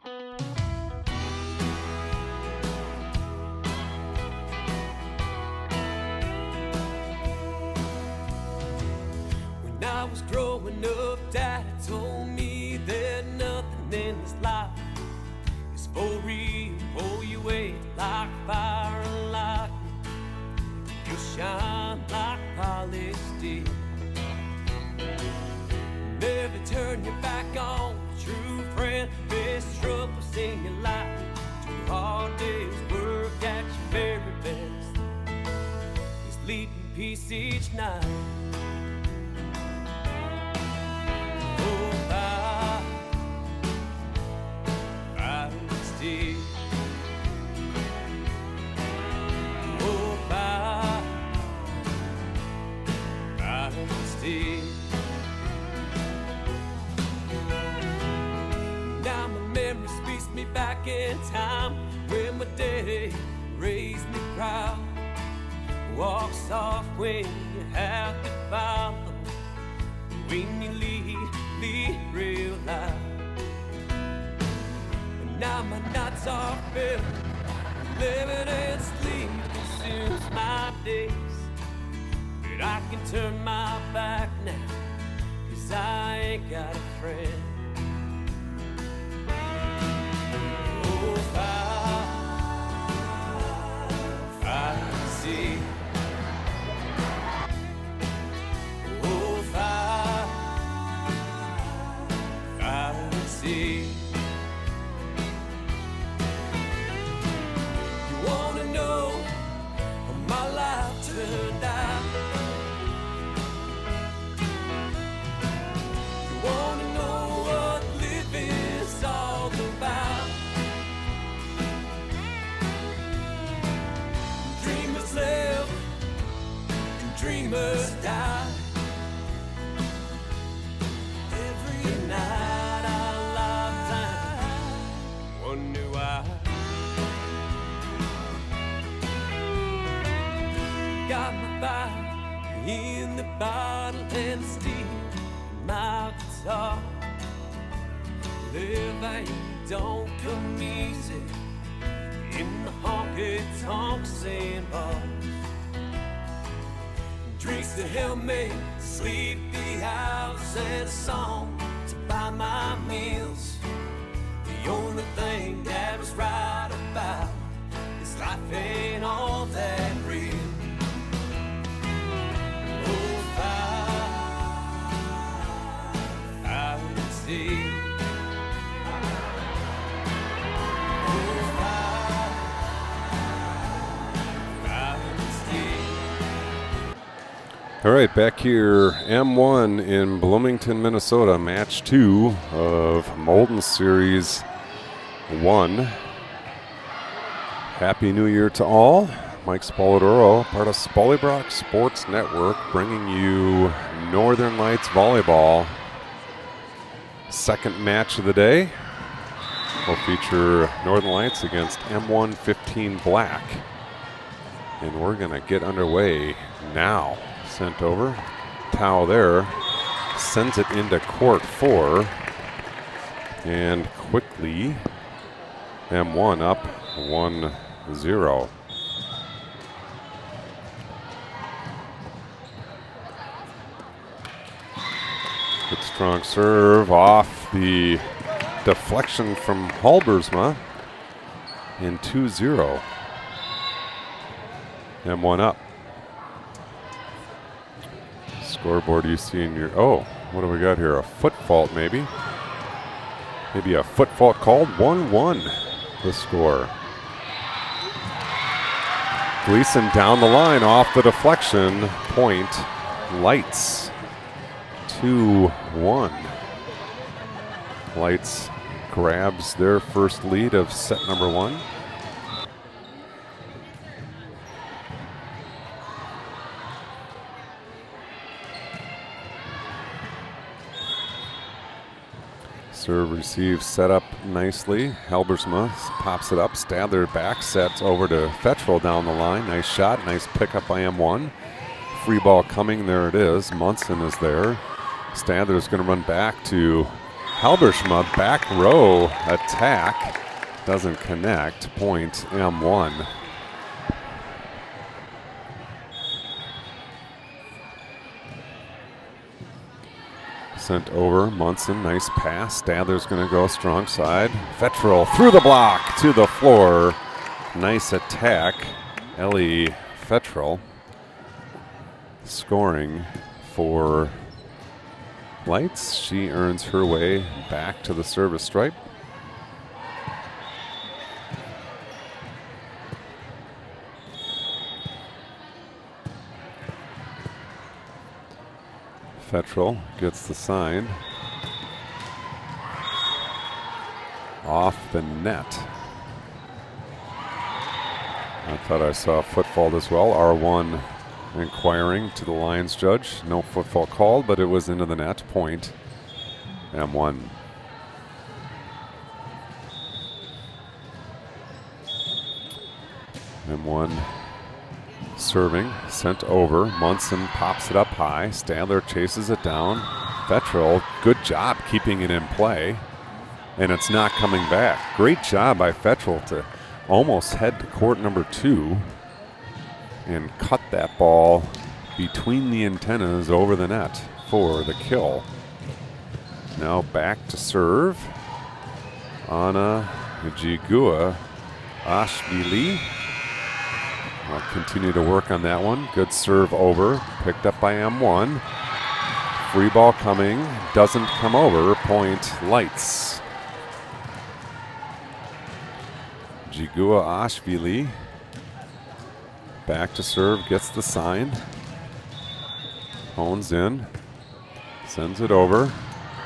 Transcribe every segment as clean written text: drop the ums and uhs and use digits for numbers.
When I was growing up, Dad told me that nothing in this life is for real. Pull you away like fire and lightning, you'll shine like polished steel. Never turn your back on a true friend. Best troubles in your life, 2 hard days work at your very best. Sleep in peace each night. Oh, fight still. Oh, fight still. Now my memory speaks me back in time when my daddy raised me proud. Walk soft when you have to follow. When you lead real loud. But now my nights are filled, living and sleep consumes my days. But I can turn my back now, 'cause I ain't got a friend. Oh, fight, see. Oh, fight, see. You wanna know how my life turned out? You wanna know what living's all about? Dreamers live and dreamers die. Every night our lifetime, wonder why. Got my fire in the bottle and steel in my guitar. Living don't come easy in the honky-tonks and bars. Drinks to help me sleep the house and a song to buy my meals. The only thing that was right about is life ain't all that real. Oh, fight see. All right, back here, M1 in Bloomington, Minnesota, match 2 of Molden Series 1. Happy New Year to all. Mike Spoladoro, part of Spollybrock Sports Network, bringing you Northern Lights Volleyball. Second match of the day will feature Northern Lights against M1 15 Black. And we're going to get underway now. Sent over. Tao there. Sends it into court 4. And quickly, M1 up 1-0. Good strong serve off the deflection from Halbersma. In 2-0. M1 up. Scoreboard you see in your, oh, what do we got here? A foot fault maybe. Maybe a foot fault called. 1-1 the score. Gleason down the line off the deflection. Point Lights. 2-1. Lights grabs their first lead of set number 1. Serve receives set up nicely. Halbersma pops it up. Stadler back sets over to Fetchville down the line. Nice shot. Nice pickup by M1. Free ball coming. There it is. Munson is there. Stadler is going to run back to Halbershma back row attack doesn't connect. Point M1. Sent over, Munson, nice pass. Stadler's going to go strong side. Fettrell through the block to the floor. Nice attack. Ellie Fettrell scoring for Lights. She earns her way back to the service stripe. Fettrell gets the sign. Off the net. I thought I saw a foot fault as well. R1 inquiring to the Lions judge. No foot fault called, but it was into the net. Point M1. M1 serving, sent over. Munson pops it up high. Stadler chases it down. Fettrell, good job keeping it in play. And it's not coming back. Great job by Fettrell to almost head to court number 2 and cut that ball between the antennas over the net for the kill. Now back to serve. Anna Jigua Ashvili. I'll continue to work on that one. Good serve over. Picked up by M1. Free ball coming. Doesn't come over. Point Lights. Jigua Ashvili. Back to serve. Gets the sign. Hones in. Sends it over.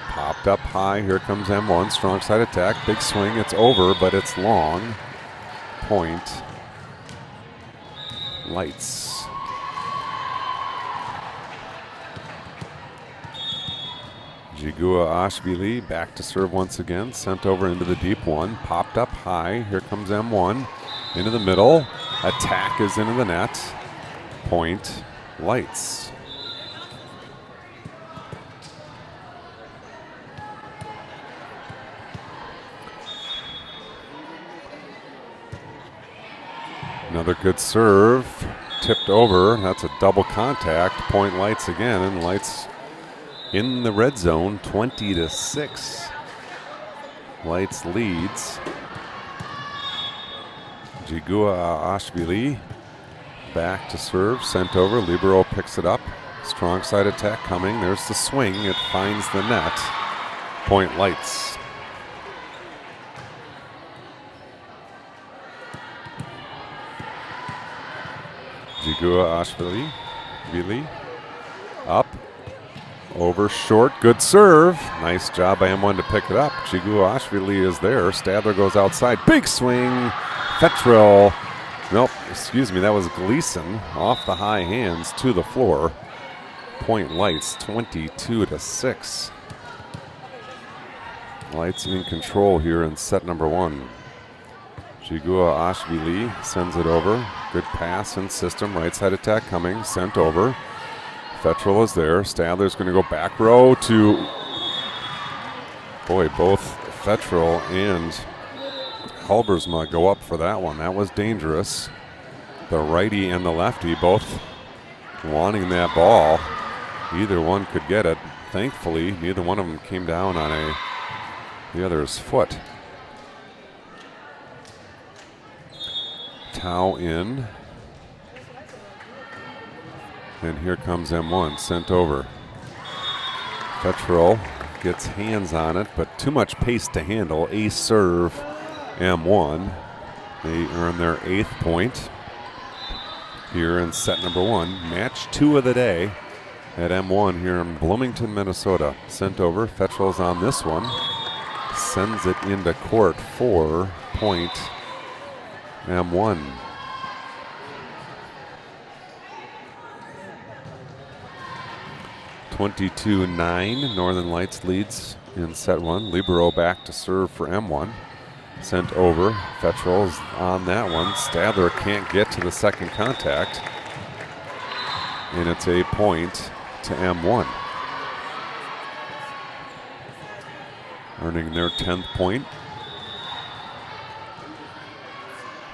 Popped up high. Here comes M1. Strong side attack. Big swing. It's over, but it's long. Point Lights. Jigua Ashvili back to serve once again. Sent over into the deep one. Popped up high. Here comes M1. Into the middle. Attack is into the net. Point Lights. Another good serve, tipped over. That's a double contact. Point Lights again, and Lights in the red zone, 20-6. Lights leads. Jigua Ashvili back to serve, sent over. Libero picks it up. Strong side attack coming. There's the swing. It finds the net. Point Lights. Jigua Ashvili up, over, short, good serve. Nice job by M1 to pick it up. Jigua Ashvili is there. Stadler goes outside. Big swing. Fettrell. Nope, excuse me, that was Gleason off the high hands to the floor. Point Lights, 22-6. Lights in control here in set number 1. Jigua Ashvili sends it over. Good pass and system. Right side attack coming. Sent over. Fettrell is there. Stadler's going to go back row to... Boy, both Fettrell and Halbersma go up for that one. That was dangerous. The righty and the lefty both wanting that ball. Either one could get it. Thankfully, neither one of them came down on the other's foot. Tau in. And here comes M1, sent over. Fettrell gets hands on it, but too much pace to handle. Ace serve, M1. They earn their 8th point here in set number 1. Match 2 of the day at M1 here in Bloomington, Minnesota. Sent over. Fettrell's on this one. Sends it into court for point M1. (22-9). Northern Lights leads in set 1. Libero back to serve for M1. Sent over. Fettrell's on that one. Stadler can't get to the second contact. And it's a point to M1. earning their 10th point.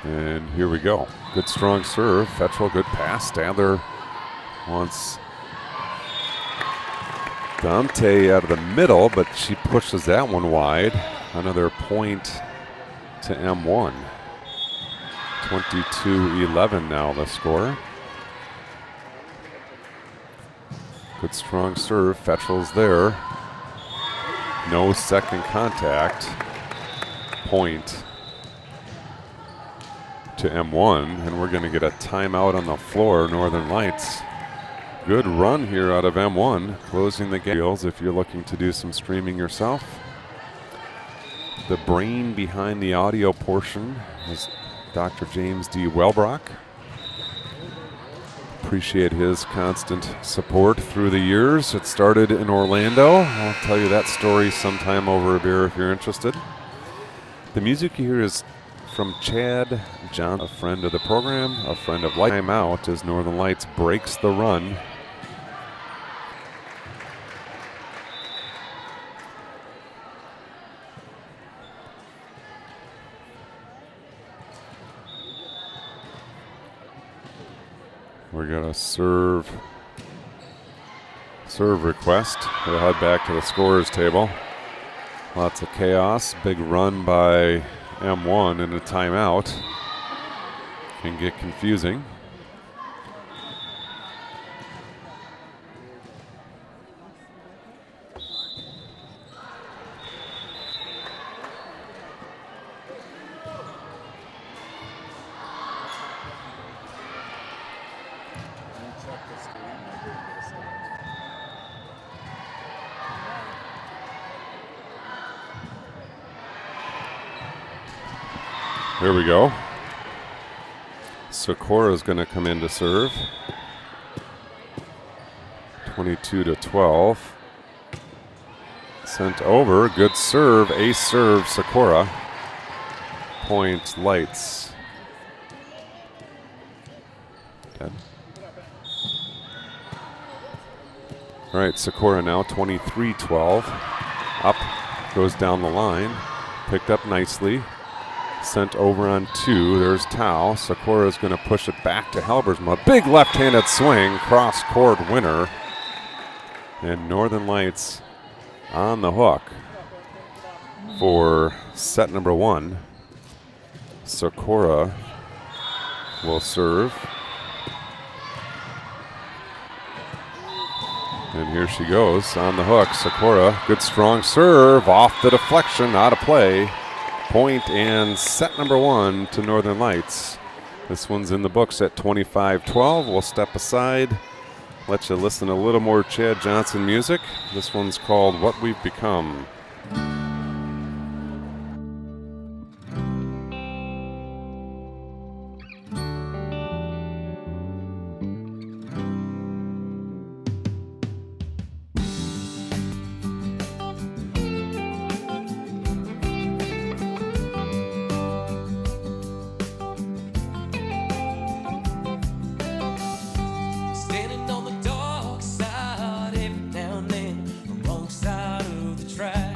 And here we go. Good strong serve. Fetchel, good pass. Stadler wants Dante out of the middle, but she pushes that one wide. Another point to M1. 22-11 now the score. Good strong serve. Fetchel's there. No second contact. Point to M1, and we're going to get a timeout on the floor. Northern Lights. Good run here out of M1, closing the games if you're looking to do some streaming yourself. The brain behind the audio portion is Dr. James D. Welbrock. Appreciate his constant support through the years. It started in Orlando. I'll tell you that story sometime over a beer if you're interested. The music you hear is from Chad John, a friend of the program, a friend of Light. Time out as Northern Lights breaks the run. We're gonna serve request. We'll head back to the scorer's table. Lots of chaos. Big run by M1 and a timeout. Can get confusing. Here we go. Socorro is going to come in to serve. 22-12. Sent over. Good serve. Ace serve, Socorro. Point Lights. Dead. All right, Socorro now 23-12. Up, goes down the line. Picked up nicely. Sent over on 2. There's Tao. Socorro is going to push it back to Halbersma. Big left-handed swing, cross-court winner. And Northern Lights on the hook for set number 1. Socorro will serve. And here she goes on the hook. Socorro, good strong serve, off the deflection, out of play. Point and set number 1 to Northern Lights. This one's in the books at 25-12. We'll step aside, let you listen to a little more Chad Johnson music. This one's called What We've Become. Standing on the dark side every now and then, wrong side of the track.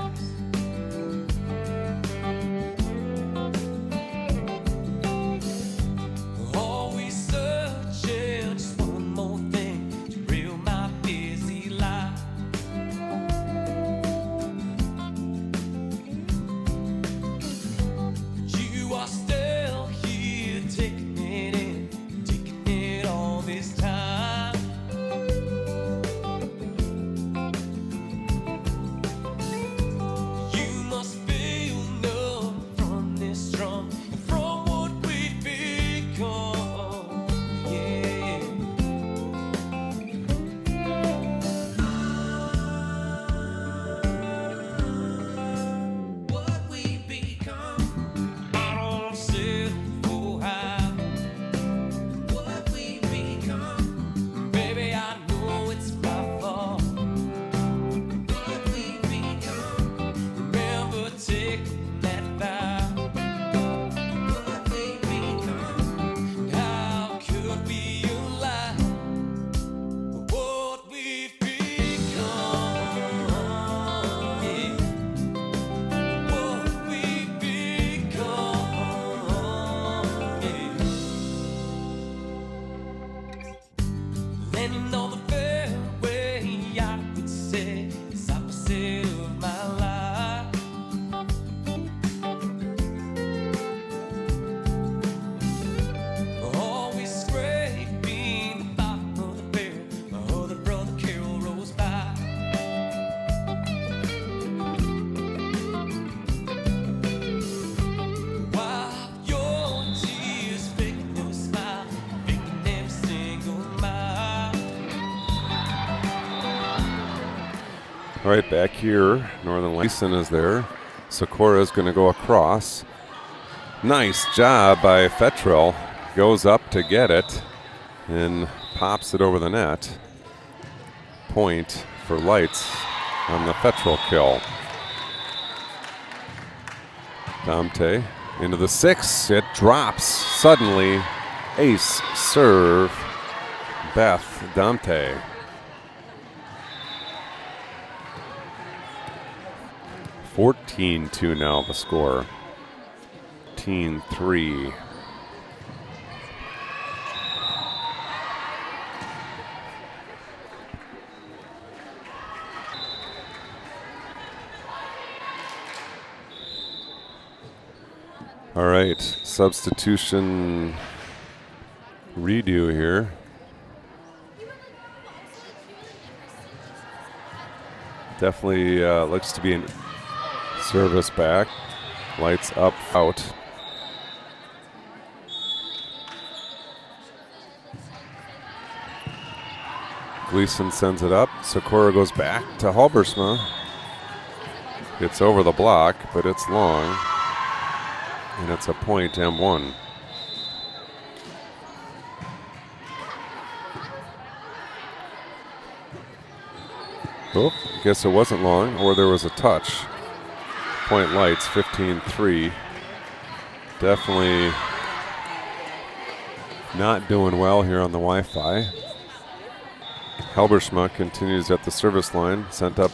All right, back here, Northern Gleason is there. Socorro is going to go across. Nice job by Fettrell. Goes up to get it and pops it over the net. Point for Lights on the Fettrell kill. Dante into the 6. It drops suddenly. Ace serve. Beth Dante. (14-2) now the score. 14-3. All right, substitution redo here. Definitely looks to be in service back. Lights up, out. Gleason sends it up. Socorro goes back to Halbersma. It's over the block, but it's long. And it's a point, M1. Oh, guess it wasn't long, or there was a touch. Point Lights, 15-3. Definitely not doing well here on the Wi-Fi. Halbersma continues at the service line, sent up,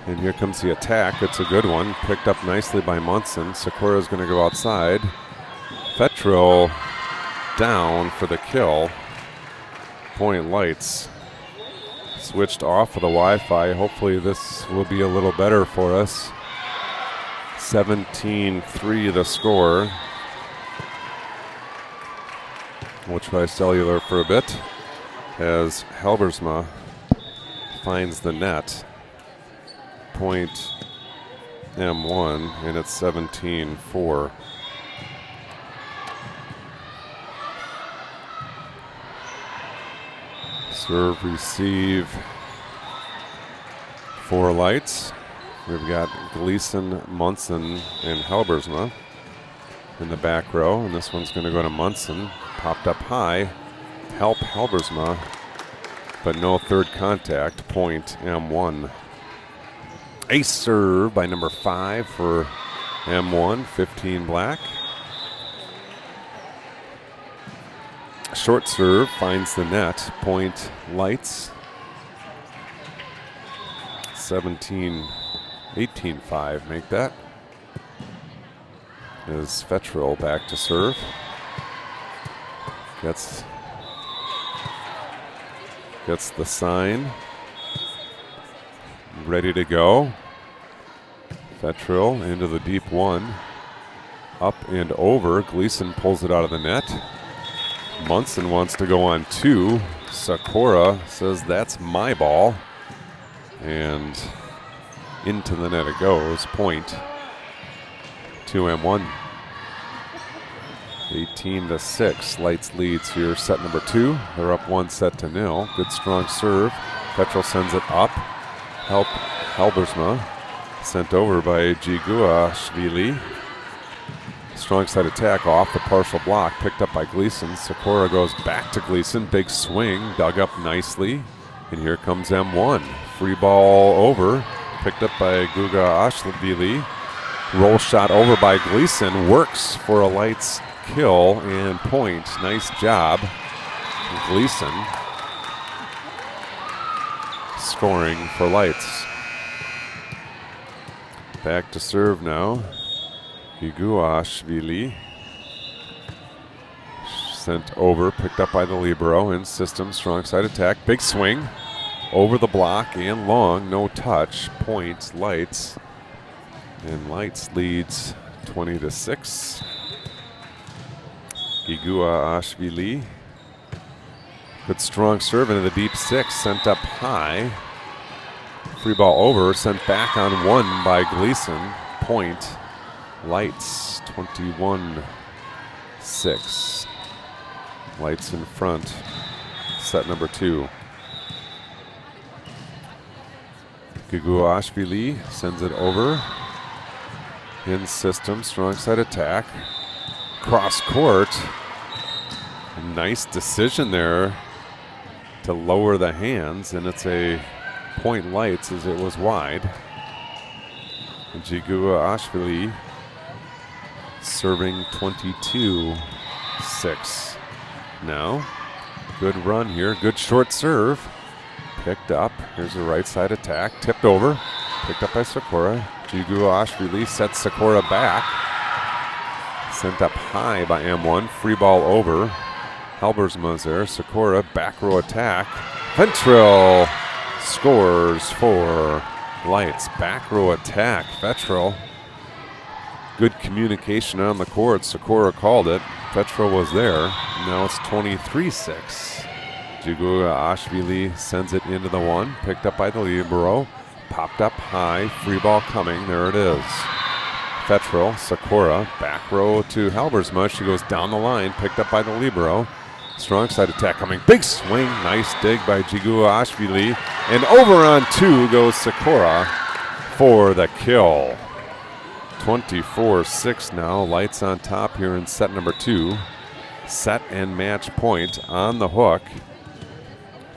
and here comes the attack. It's a good one, picked up nicely by Munson. Socorro's going to go outside. Fettrell down for the kill. Point Lights switched off of the Wi-Fi. Hopefully this will be a little better for us. 17-3 the score. We'll try cellular for a bit as Halbersma finds the net. Point M1, and it's 17-4. Serve, receive for Lights. We've got Gleason, Munson, and Halbersma in the back row, and this one's going to go to Munson. Popped up high, help Halbersma, but no third contact. Point M1. Ace serve by number 5 for M1, 15 black. Short serve finds the net. Point Lights. 18-5 make that. Is Fettrell back to serve. Gets the sign. Ready to go. Fettrell into the deep one. Up and over. Gleason pulls it out of the net. Munson wants to go on 2. Socorro says that's my ball. And into the net it goes. Point 2M1. 18-6. Lights leads here, set number 2. They're up 1-0. Good strong serve. Fettrell sends it up. Help Halbersma. Sent over by Jiguashvili. Strong side attack off the partial block. Picked up by Gleason. Socorro goes back to Gleason. Big swing. Dug up nicely. And here comes M1. Free ball over. Picked up by Jiguashvili. Roll shot over by Gleason. Works for a Lights kill and point. Nice job. Gleason scoring for Lights. Back to serve now. Jiguashvili sent over, picked up by the libero in system. Strong side attack. Big swing over the block and long. No touch. Point Lights. And Lights leads 20-6. Jiguashvili. Good strong serve into the deep 6. Sent up high. Free ball over. Sent back on 1 by Gleason. Point Lights. 21-6. Lights in front. Set number 2. Guguashvili sends it over. In system, strong side attack. Cross court. Nice decision there to lower the hands, and it's a point Lights as it was wide. Guguashvili serving 22-6 now. Good run here, good short serve. Picked up, here's a right side attack, tipped over, picked up by Sikora. Guguashvili sets Sikora back. Sent up high by M1, free ball over. Halbersma's there, Sikora, back row attack. Ventrill scores for Lights. Back row attack, Ventrill. Good communication on the court. Sikora called it. Ventrill was there. Now it's 23-6. Guguashvili sends it into the one. Picked up by the libero. Popped up high. Free ball coming. There it is. Ventrill, Sikora, back row to Halbersma. She goes down the line. Picked up by the libero. Strong side attack coming. Big swing. Nice dig by Guguashvili. And over on two goes Sikora for the kill. 24-6 now. Lights on top here in set number 2. Set and match point on the hook.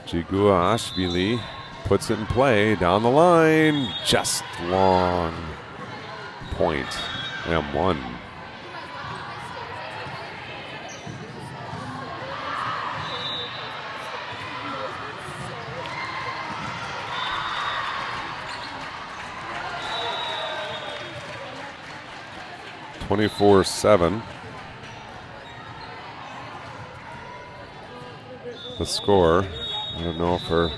Guguashvili puts it in play. Down the line. Just long. Point. M1. (24-7). The score. I don't know if her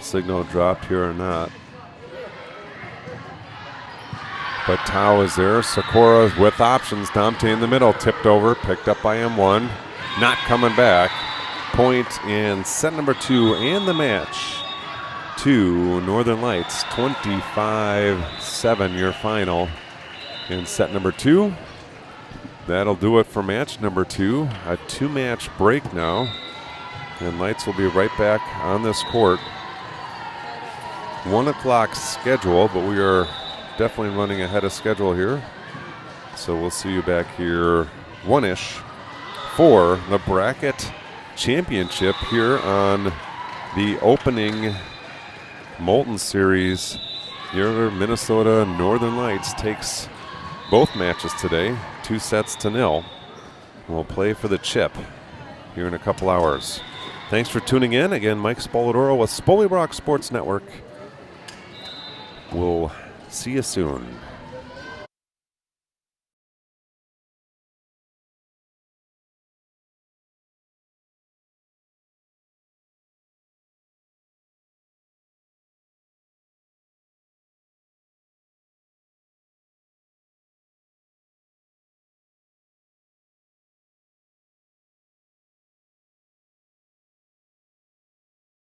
signal dropped here or not. But Tao is there. Sikora with options. Dante in the middle. Tipped over. Picked up by M1. Not coming back. Point in set number 2 and the match to Northern Lights. 25-7 your final in set number 2. That'll do it for match number 2. A 2-match break now. And Lights will be right back on this court. 1 o'clock schedule, but we are definitely running ahead of schedule here. So we'll see you back here 1-ish for the bracket championship here on the opening Molten Series. Your Minnesota Northern Lights takes both matches today, 2-0. We'll play for the chip here in a couple hours. Thanks for tuning in. Again, Mike Spoladoro with Spoley Brock Sports Network. We'll see you soon.